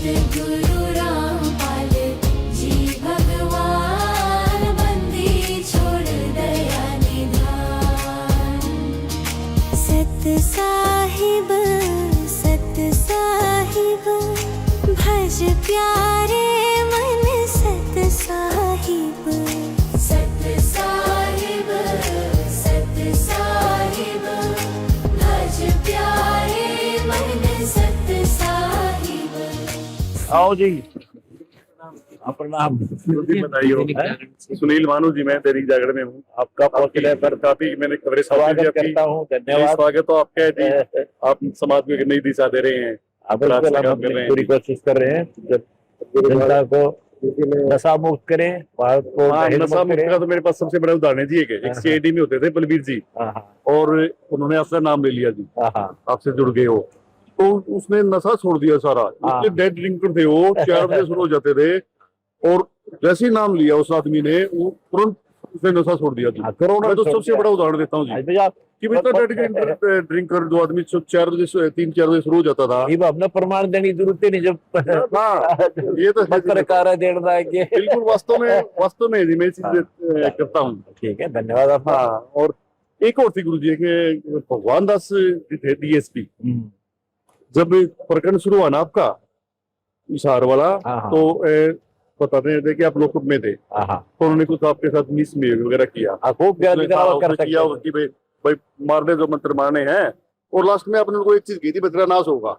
सतगुरु रामपाल जी भगवान, बंदी छोड़ दया निधान। सत साहिब भज प्यारे मन, सत साहिब भज प्यारे मन, सत साहिब। आओ जी, प्रणाम। जी बताइए। सुनील मानू जी, मैं दैनिक जागरण में हूँ। आपका पहुंचने पर काफी मैंने कवरेज स्वागत करता हूँ। धन्यवाद। स्वागत तो आपका है जी। आप समाज में एक नई दिशा दे रहे हैं। आप पूरी कोशिश कर रहे हैं जब जनता को नशा मुक्त करें, भारत को नशा मुक्त का तो मेरे पास सबसे बड़ा उदाहरण है जी। एक सीआईडी में होते थे बलबीर जी, और उन्होंने आपका नाम ले लिया जी, आपसे जुड़ गए हो, तो उसने नशा छोड़ दिया सारा। इतने डेड ड्रिंकर थे वो, 4 बजे शुरू हो जाते थे, और जैसे ही नाम लिया उस आदमी ने, वो तुरंत उसने नशा छोड़ दिया जी। मैं तो सबसे बड़ा उदाहरण देता हूँ जी कि ड्रिंकर जो आदमी 4 बजे 3-4 बजे शुरू हो जाता था, अपना प्रमाण देने की जरूरत नहीं। जब ये तो पत्रकार देना बिल्कुल वास्तव में जी मैं चीज करता हूँ। ठीक है, धन्यवाद आप। और एक और थी गुरु जी के भगवान दास थे डीएसपी, जब प्रकरण शुरू हुआ ना आपका इशार वाला, तो बताते थे कि आप लोकअप में थे, तो उन्होंने कुछ आपके साथ मिसबिहेव वगैरह किया, खूब किया कि भाई मारने जो मंत्र मारने हैं, और लास्ट में आपने उनको एक चीज की थी, तेरा नाश होगा।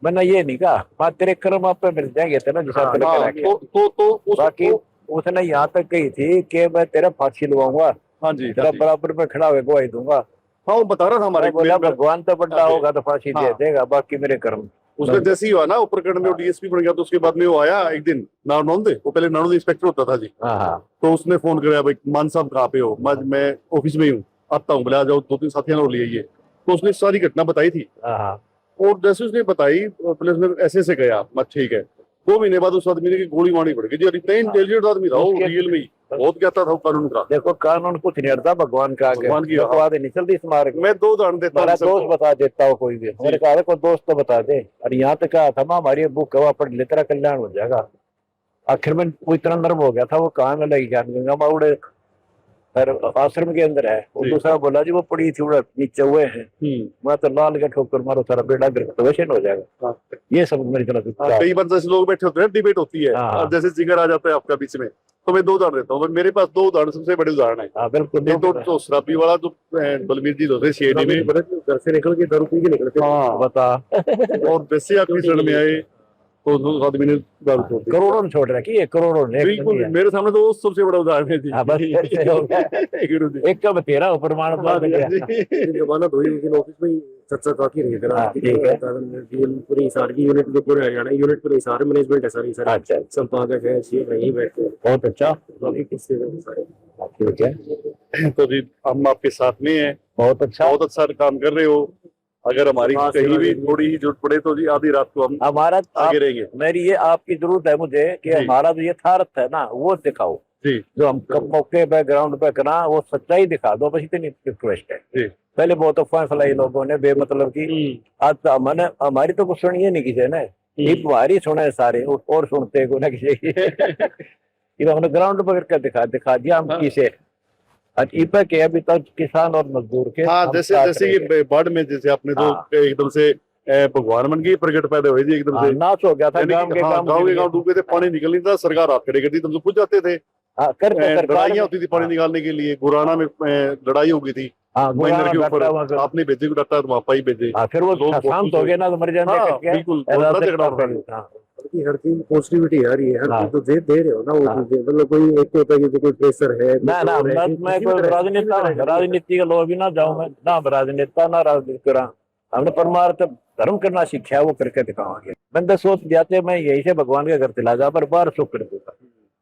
मैंने ये नहीं कहा, तेरे कर्म आप पे मिल जाएंगे थे ना, तो बाकी उसने यहाँ तक कही थी कि मैं तेरा फांसी लुआऊंगा। हाँ जी, तेरा बराबर में खड़ा हुए गवाही दूंगा। हाँ, वो बता रहा था हमारे भगवान तो बड़ा होगा तो फांसी दे देगा, बाकी मेरे कर्म। उसका जैसे ही हुआ ना वो प्रकरण में, वो डीएसपी बन गया, तो उसके बाद में वो आया एक दिन नारनौंदे, वो पहले नारनौंदे इंस्पेक्टर होता था जी। तो उसने फोन कराया, भाई मान साहब कहाँ पे हो? मैं ऑफिस में ही हूँ, आता हूँ, बोले आ जाओ, 2-3 साथियों को लिए ये। तो उसने सारी घटना बताई थी, और जैसे उसने बताई पुलिस ने ऐसे गया, मैं ठीक है। 2 महीने बाद उस आदमी ने गोली मारनी पड़ गई जी। इतना इंटेलिजेंट आदमी था वो, रियल में ही बहुत कहता था कानून का। देखो कानून कुछ नहीं हटता, भगवान का भगवान की बात नहीं चलती इस मार्ग। मैं 2 उदाहरण देता हूँ, दोस्त बता देता हूँ कोई भी, मेरे कहा कोई दोस्त तो बता दे। और यहाँ तक कहा था हमारी बुक कवा पढ़ ले, तेरा कल्याण हो जाएगा। आखिर में कोई इतना नर्व हो गया था, वो कहाँ में लगी ज्ञान गंगा माउड़े आश्रम के अंदर है। वो दूसरा बोला जी वो पड़ी थी, नीचे हुए हैं, मैं तो लाल के ठोकर मारो, सारा बेड़ा ग्रस्त हो जाएगा। ये सब मेरी तरफ कई बार जैसे लोग बैठे होते हैं, डिबेट होती है, और जैसे जिगर आ जाता है आपका बीच में, तो मैं 2 उदाहरण देता हूँ। मेरे पास 2 उदाहरण सबसे बड़े उदाहरण है। बिल्कुल। तो शराबी वाला जो बलबीर जी होते सीआईडी में, घर से निकल के दारू पी के निकलते, बता, और वैसे आपकी शरण में आए तो उस आदमी ने दारू छोड़ दी। करोड़ों छोड़ रखी है, करोड़ों ने। बिल्कुल, मेरे सामने तो सबसे बड़ा उदाहरण है जी। एक का तेरा प्रमाण जमानत हुई, लेकिन ऑफिस में चर्चा काफी रही पूरी हिसार की यूनिट के पूरे हरियाणा यूनिट पूरे हिसार मैनेजमेंट है सारी। अच्छा, संपादक है, सीएम नहीं बैठते। बहुत अच्छा। तो जी हम आपके साथ में हैं। बहुत अच्छा काम कर रहे हो। अगर हमारी कहीं भी थोड़ी ही जरूरत पड़े तो जी आधी रात को हम हमारा आगे रहेंगे। मेरी ये आपकी जरूरत है मुझे कि हमारा जो यथार्थ है ना वो दिखाओ जी, जो हम मौके पे ग्राउंड पे करना, वो सच्चाई दिखा दो, बस इतनी रिक्वेस्ट है जी। पहले बहुत अफवाह फैलाई लोगों ने बेमतलब की। आज तो मैंने हमारी तो कुछ सुनी नहीं किसी ने, तुम्हारी सुने सारे और सुनते को ना किसी की। हमने ग्राउंड पर करके दिखा दिया हम किसे के अभी तक किसान और मजदूर के। हाँ, जैसे ये बाढ़ में जैसे आपने तो एकदम से भगवान मन की प्रकट पैदा हुई थी, एकदम से नाश हो गया था। गांव के गांव डूबे थे, पानी निकल नहीं था, सरकार हाथ खड़े करती, तुम पूछ जाते थे। लड़ाइयाँ होती थी पानी निकालने के लिए, गुराना में लड़ाई हो गई थी माइनर के ऊपर, आपने भेजे को डरता तो पाई भेजे, फिर वो शांत हो गए ना तो मर जाने। बिल्कुल, हर चीज पॉजिटिविटी आ रही है, हर चीज तो दे रहे हो ना वो चीजें। मतलब कोई एक होता है कि कोई प्रेशर है ना, मैं कोई राजनीति का लोग भी ना जाऊं, मैं ना राजनेता ना राजनीति करा। हमने परमार्थ धर्म करना सीखा, वो करके दिखावांगे। बंदे सोच जाते मैं यही से भगवान के घर चला जा, पर बाहर सुख कर देता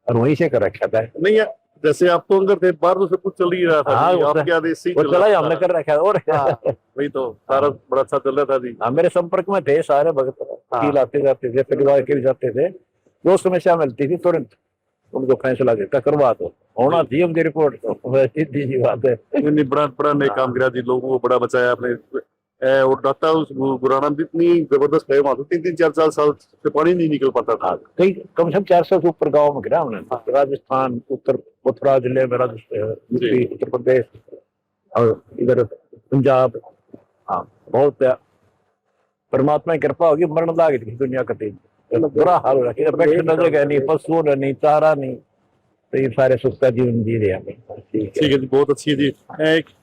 और वहीं से कर रखा था। नहीं है, जैसे आप तो अंदर थे, बाहर तो सब कुछ चल ही रहा था। आपके आदेश से चला ही हमने कर रखा। और वही तो सारा बड़ा अच्छा चल रहा था जी। मेरे संपर्क में थे सारे भगत, आते जाते थे, परिवार के भी जाते थे। जो समस्या मिलती थी तुरंत उनको फैसला देता, करवा दो, होना चाहिए उनकी रिपोर्ट। तो सीधी सी बात है। बड़ा नेक काम किया जी, लोगों को बड़ा बचाया आपने। और डाटा उस गुराना में इतनी जबरदस्त है, वहां तो 3-4 साल से पानी नहीं निकल पाता था। कई कम से कम 400 से ऊपर गाँव में गिरा हमने, राजस्थान, मथुरा जिले में, यूपी, उत्तर प्रदेश और इधर पंजाब। हाँ, बहुत परमात्मा की कृपा होगी, मरण लाग गई दुनिया का तेज, बुरा हाल हो रहा है, बैठने जगह नहीं, पशु नहीं, चारा नहीं, तो ये सारे सुखता जीवन जी रहे हैं। ठीक है जी, बहुत अच्छी है जी।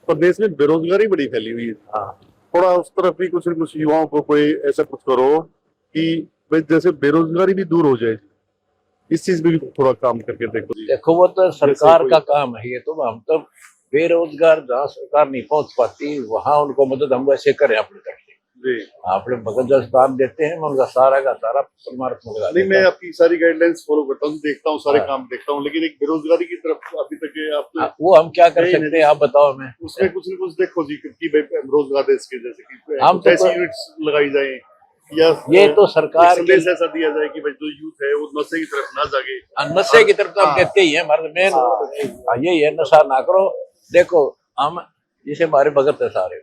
प्रदेश में बेरोजगारी बड़ी फैली हुई है, हाँ, थोड़ा उस तरफ भी कुछ न कुछ युवाओं को कोई ऐसा कुछ करो कि भाई जैसे बेरोजगारी भी दूर हो जाए, इस चीज में भी थोड़ा काम करके देखो जी। देखो वो तो सरकार का काम है, ये तो हम तो बेरोजगार जहाँ सरकार नहीं पहुंच पाती वहां उनको मदद हम वैसे करें अपने तरफ से जी। अपने मदद जो काम देते हैं मैं उनका सारा का सारा परमात्मा लगा नहीं, मैं आपकी सारी गाइडलाइंस फॉलो करता हूँ, देखता हूँ, सारे हाँ। काम देखता हूँ, लेकिन एक बेरोजगारी की तरफ अभी तक आप वो हम क्या कर नहीं, सकते हैं, आप बताओ हमें। उसमें कुछ न कुछ देखो जी कि भाई रोजगार देश के जैसे कि हम तो ऐसी यूनिट्स लगाई जाए, या ये तो एक सरकार के संदेश ऐसा दिया जाए कि भाई जो यूथ है वो नशे की तरफ ना जागे। नशे की तरफ तो हम हाँ। कहते ही है, हमारे मेन यही है, नशा ना करो। देखो हम जैसे हमारे भगत है सारे,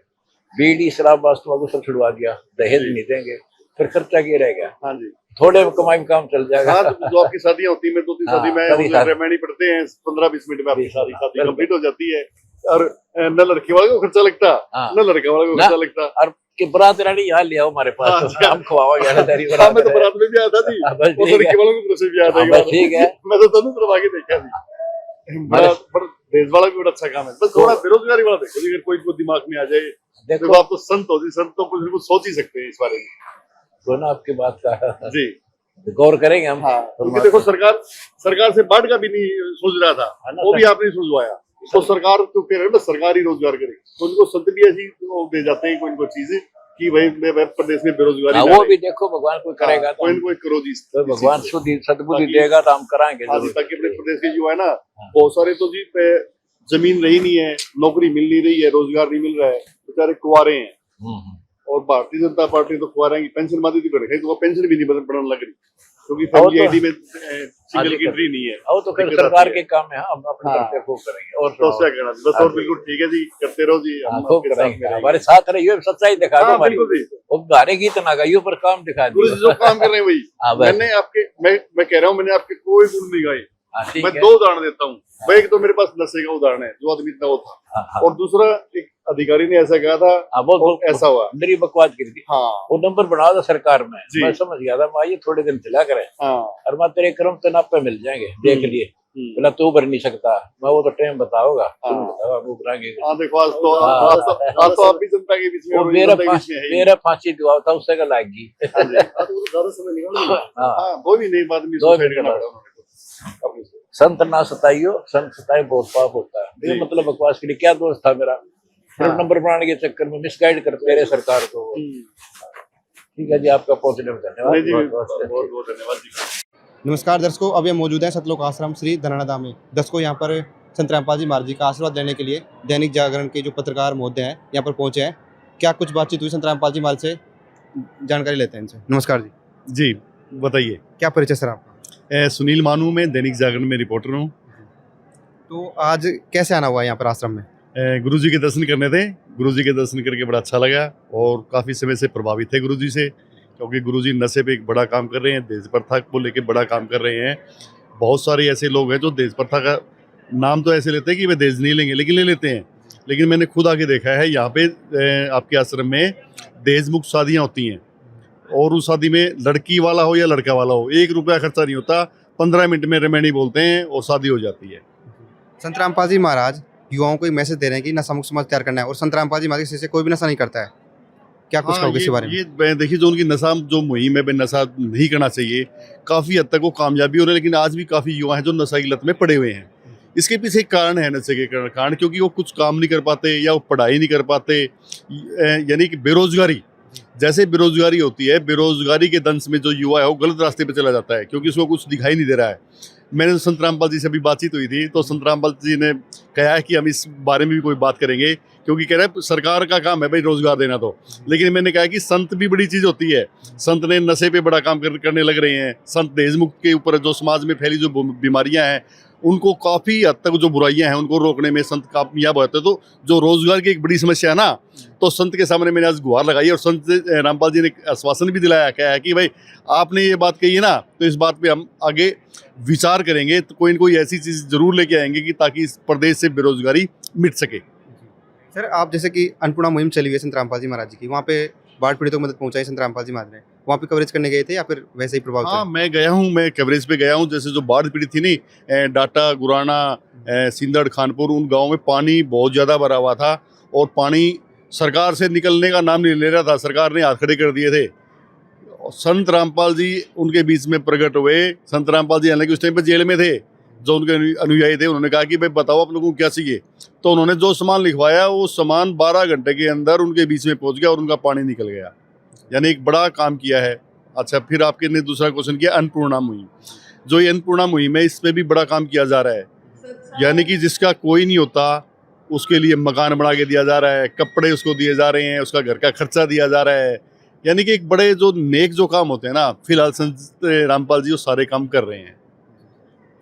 बीड़ी शराब वास्तव को सब छुड़वा दिया, दहेज नहीं देंगे, फिर खर्चा क्या रह गया, हाँ जी, थोड़े में कमाई में काम चल जाएगा। हाँ, तो जो आपकी शादियां होती है, 2-3 शादी में सारी शादी। रेमेडी पढ़ते हैं, 15-20 मिनट में आपकी सारी शादी बिल्कुल। कंप्लीट हो जाती है, और न लड़के वाले को खर्चा लगता, हाँ। न लड़के वाले को ना। खर्चा लगता। और कि बारात रानी यहाँ ले आओ हमारे पास, हाँ, तो हम खवाओगे तेरी हाँ, मैं तो बारात में भी आया था जी, हाँ, बस और ठीक लड़के है। वालों की तरफ से भी आया था हाँ, एक बस बार। ठीक है। मैं तो दोनों तरफ आगे देखा जी, बड़ा पर देश वाला भी बड़ा अच्छा काम है, बस थोड़ा बेरोजगारी वाला देखो जी, अगर कोई को दिमाग में आ जाए। देखो आप तो संत हो जी, संत तो कुछ न कुछ सोच ही सकते हैं इस बारे में। तो ना आपकी बात का जी गौर करेंगे हम। हाँ, क्योंकि देखो सरकार से बाढ़ का भी नहीं सोच रहा था, वो भी आपने सुझवाया, तो सरकार तो कह रहे हैं ना सरकारी रोजगार करे, तो उनको संत भी ऐसी दे जाते हैं कोई चीजें कि भाई प्रदेश में बेरोजगारी हाँ, ना वो रहे। भी देखो भगवान कोई करेगा तो कोई न कोई करो जी, तो भगवान सद्बुद्धि ताकि- देगा तो हम कराएंगे हाँ जी, जरूर। ताकि अपने प्रदेश के युवा है ना, बहुत सारे तो जी जमीन रही नहीं है, नौकरी मिल नहीं रही है, रोजगार नहीं मिल रहा है, बेचारे कुंवारे हैं। और भारतीय जनता पार्टी तो कुंवारे की पेंशन मादी थी, तो वो पेंशन भी नहीं बढ़ने लग रही, क्योंकि फैमिली आईडी में सिंगल की एंट्री नहीं है। और तो फिर दिक्कत सरकार आती के है। काम है, हम अपने हाँ। करते खूब करेंगे। और तो सुनाओ। क्या कहना, बस और बिल्कुल ठीक है जी, करते रहो जी, हम खूब आपके साथ करेंगे, में रहेंगे। हमारे साथ रहिए, सच्चाई दिखा दो हाँ, हमारी, बिल्कुल जी, वो गाने गीत ना गाइयो पर काम दिखा गुरु जी दियो। जो काम कर रहे हैं वही हाँ, बस। मैंने आपके, मैं कह रहा हूँ, मैंने आपके कोई गुण नहीं गाए। हाँ, ठीक मैं है। 2 उदाहरण देता हूँ। भाई एक तो मेरे पास नशे का उदाहरण है, जो आदमी इतना वो था, हाँ, हाँ। और दूसरा एक अधिकारी ने ऐसा कहा था, हाँ, बहुत और ऐसा हुआ। मेरी बकवास की थी, हाँ वो नंबर बना था सरकार में, जी। मैं समझ गया था, मैं ये थोड़े दिन चला करे हाँ, और मैं तेरे क्रम तो नापे मिल जाएंगे, देख लिए। बोला तू भर नहीं सकता, मैं वो तो टाइम बताओगा, तुम हाँ। बताओ, वो कराएंगे। हाँ, देखो आज तो हाँ। आज तो आप भी जनता के बीच में वो और मेरा जनता के बीच में है ही। मेरा फांसी दुआ था, उससे का लागी। हाँ जी, हाँ, तो वो ज्यादा समय निकाल लिया। हाँ। हाँ, वो भी नहीं, बाद में 2 सुसाइड मिनट करना बाद। पड़ा उन्होंने अपने से। संत ना सताइयो, संत सताए बहुत पाप होता है। ये जी। मतलब बकवास के लिए क्या दोस्त था मेरा, फिर हाँ। नंबर बनाने के चक्कर में मिसगाइड करते रहे सरकार को। ठीक है जी, आपका पॉजिटिव धन्यवाद। नहीं जी, बहुत- बहुत- बहुत बहुत धन्यवाद जी। नमस्कार दर्शकों, अब हम मौजूद हैं सतलोक आश्रम श्री धनानादा में। दर्शकों, यहाँ पर संत रामपाल जी महाराज जी का आशीर्वाद लेने के लिए दैनिक जागरण के जो पत्रकार महोदय हैं यहाँ पर पहुँचे हैं। क्या कुछ बातचीत हुई संत रामपाल जी महाराज से, जानकारी लेते हैं इनसे। नमस्कार जी, जी बताइए। क्या परिचय सर आपका? सुनील मानू, मैं दैनिक जागरण में रिपोर्टर हूँ। तो आज कैसे आना हुआ यहाँ पर आश्रम में? गुरु जी के दर्शन करने थे, गुरु जी के दर्शन करके बड़ा अच्छा लगा, और काफ़ी समय से प्रभावित थे गुरु जी से, क्योंकि गुरु जी नशे पे एक बड़ा काम कर रहे हैं, देश प्रथा को लेके बड़ा काम कर रहे हैं। बहुत सारे ऐसे लोग हैं जो देश प्रथा का नाम तो ऐसे लेते हैं कि वे देश नहीं लेंगे, लेकिन ले लेते हैं। लेकिन मैंने खुद आके देखा है, यहाँ पे आपके आश्रम में देश मुक्त शादियाँ होती हैं, और उस शादी में लड़की वाला हो या लड़का वाला हो, 1 रुपया खर्चा नहीं होता, 15 मिनट में रेमेडी बोलते हैं और शादी हो जाती है। संत रामपाल जी महाराज युवाओं को एक मैसेज दे रहे हैं कि नशा मुक्त समाज तैयार करना है, और संत रामपाल जी महाराज से कोई भी नशा नहीं करता है। क्या कुछ कहोगे इसके बारे में? ये देखिए, जो उनकी नशा जो मुहिम है, नशा नहीं करना चाहिए, काफ़ी हद तक वो कामयाबी हो रहे हैं, लेकिन आज भी काफ़ी युवा हैं जो नशा की लत में पड़े हुए हैं। इसके पीछे एक कारण है, नशे के कारण, क्योंकि वो कुछ काम नहीं कर पाते या वो पढ़ाई नहीं कर पाते, यानी कि बेरोजगारी। जैसे बेरोजगारी होती है, बेरोजगारी के दंश में जो युवा है वो गलत रास्ते पे चला जाता है, क्योंकि उसको कुछ दिखाई नहीं दे रहा है। मैंने संत रामपाल जी से अभी बातचीत हुई थी, तो संत रामपाल जी ने कहा है कि हम इस बारे में भी कोई बात करेंगे, क्योंकि कह रहे हैं सरकार का काम है भाई रोजगार देना, तो लेकिन मैंने कहा कि संत भी बड़ी चीज़ होती है। संत ने नशे पे बड़ा काम करने लग रहे हैं। संत देश मुक्त के ऊपर जो समाज में फैली जो बीमारियां हैं उनको काफ़ी हद तक जो बुराइयां हैं उनको रोकने में संत कामयाब होते हैं। तो जो रोजगार की एक बड़ी समस्या है ना, तो संत के सामने मैंने आज गुहार लगाई और संत रामपाल जी ने आश्वासन भी दिलाया क्या है कि भाई आपने ये बात कही है ना, तो इस बात पे हम आगे विचार करेंगे, तो कोई न कोई ऐसी चीज़ जरूर लेके आएंगे कि ताकि इस प्रदेश से बेरोजगारी मिट सके। सर आप जैसे कि अन्नपूर्णा मुहिम चली हुई है संत रामपाल जी महाराज जी की, वहाँ पे बाढ़ पीड़ितों को मदद पहुंचाई संत रामपाल जी महाराज ने, वहाँ पे कवरेज करने गए थे या फिर वैसे ही प्रभाव हाँ, मैं गया हूँ, मैं कवरेज पे गया हूँ। जैसे जो बाढ़ पीड़ित थी नहीं, डाटा, गुराना, सिंदड़, खानपुर, उन गाँव में पानी बहुत ज़्यादा भरा हुआ था और पानी सरकार से निकलने का नाम नहीं ले रहा था। सरकार ने हाथ खड़े कर दिए थे। संत रामपाल जी उनके बीच में प्रकट हुए। संत रामपाल जी हालांकि उस टाइम पे जेल में थे। जो उनके अनुयायी थे उन्होंने कहा कि भाई बताओ आप लोगों को क्या चाहिए, तो उन्होंने जो सामान लिखवाया वो सामान 12 घंटे के अंदर उनके बीच में पहुंच गया और उनका पानी निकल गया। यानी एक बड़ा काम किया है। अच्छा, फिर आपके ने दूसरा क्वेश्चन किया अन्नपूर्णा मुहिम। जो ये अन्नपूर्णा मुहिम है, इस पर भी बड़ा काम किया जा रहा है। यानी कि जिसका कोई नहीं होता उसके लिए मकान बना के दिया जा रहा है, कपड़े उसको दिए जा रहे हैं, उसका घर का खर्चा दिया जा रहा है। यानी कि एक बड़े जो नेक जो काम होते हैं ना, फिलहाल संत रामपाल जी वो सारे काम कर रहे हैं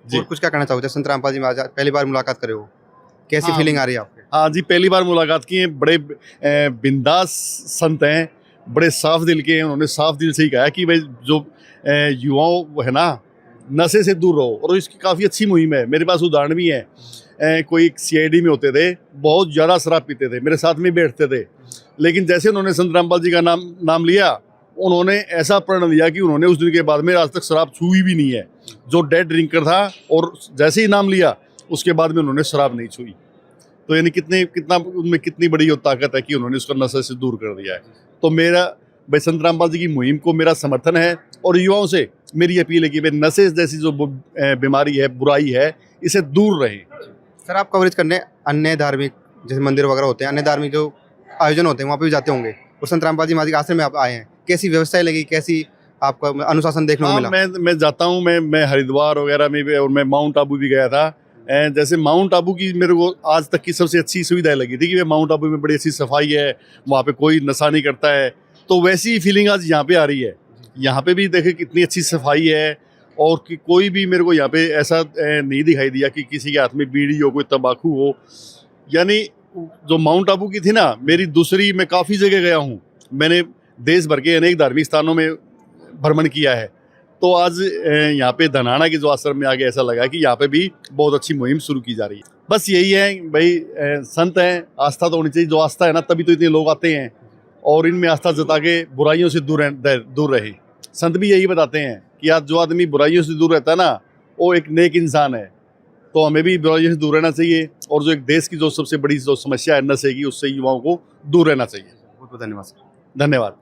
जी। और कुछ क्या कहना चाहोगे संत रामपाल जी महाराज, पहली बार मुलाकात करे हो, कैसी हाँ। फीलिंग आ रही है आपके? हाँ जी, पहली बार मुलाकात की है। बड़े बिंदास संत हैं, बड़े साफ दिल के हैं। उन्होंने साफ दिल से ही कहा कि भाई जो युवाओं है ना, नशे से दूर रहो। और इसकी काफ़ी अच्छी मुहिम है। मेरे पास उदाहरण भी है। कोई CID में होते थे, बहुत ज़्यादा शराब पीते थे, मेरे साथ में बैठते थे, लेकिन जैसे उन्होंने संत रामपाल जी का नाम लिया, उन्होंने ऐसा प्रण लिया कि उन्होंने उस दिन के बाद में आज तक शराब छुई भी नहीं है। जो डेड ड्रिंकर था, और जैसे ही नाम लिया उसके बाद में उन्होंने शराब नहीं छुई। तो यानी कितना उनमें कितनी बड़ी वो ताकत है कि उन्होंने उसको नशे से दूर कर दिया है। तो मेरा भाई संत रामपाल जी की मुहिम को मेरा समर्थन है और युवाओं से मेरी अपील है कि भाई नशे जैसी जो बीमारी है, बुराई है, इसे दूर रहें। सर आप कवरेज करने अन्य धार्मिक जैसे मंदिर वगैरह होते हैं, अन्य धार्मिक जो आयोजन होते हैं वहाँ पे भी जाते होंगे, और संत रामपाल जी महाराज के आश्रम में आप आए हैं, कैसी व्यवस्थाएं लगी, कैसी आपका अनुशासन देखने को हाँ, मिला? मैं जाता हूँ। मैं हरिद्वार वगैरह में भी, और मैं माउंट आबू भी गया था। जैसे माउंट आबू की मेरे को आज तक की सबसे अच्छी सुविधा लगी थी कि माउंट आबू में बड़ी अच्छी सफाई है, वहाँ पे कोई नशा नहीं करता है। तो वैसी फीलिंग आज यहाँ पे आ रही है। यहाँ पे भी देखे कितनी अच्छी सफाई है, और कि कोई भी मेरे को यहाँ पे ऐसा नहीं दिखाई दिया कि किसी के हाथ में बीड़ी हो, कोई तंबाकू हो। यानी जो माउंट आबू की थी ना, मेरी दूसरी, मैं काफ़ी जगह गया हूँ, मैंने देश भर के अनेक धार्मिक स्थानों में भ्रमण किया है। तो आज यहाँ पे धनाना के जो आश्रम में आगे ऐसा लगा कि यहाँ पे भी बहुत अच्छी मुहिम शुरू की जा रही है। बस यही है भाई, संत हैं, आस्था तो होनी चाहिए। जो आस्था है ना, तभी तो इतने लोग आते हैं, और इनमें आस्था जता के बुराइयों से दूर रहे। संत भी यही बताते हैं कि आज जो आदमी बुराइयों से दूर रहता है ना, वो एक नेक इंसान है। तो हमें भी बुराइयों से दूर रहना चाहिए, और जो एक देश की जो सबसे बड़ी जो समस्या है नशे की, उससे युवाओं को दूर रहना चाहिए। बहुत बहुत धन्यवाद सर। धन्यवाद।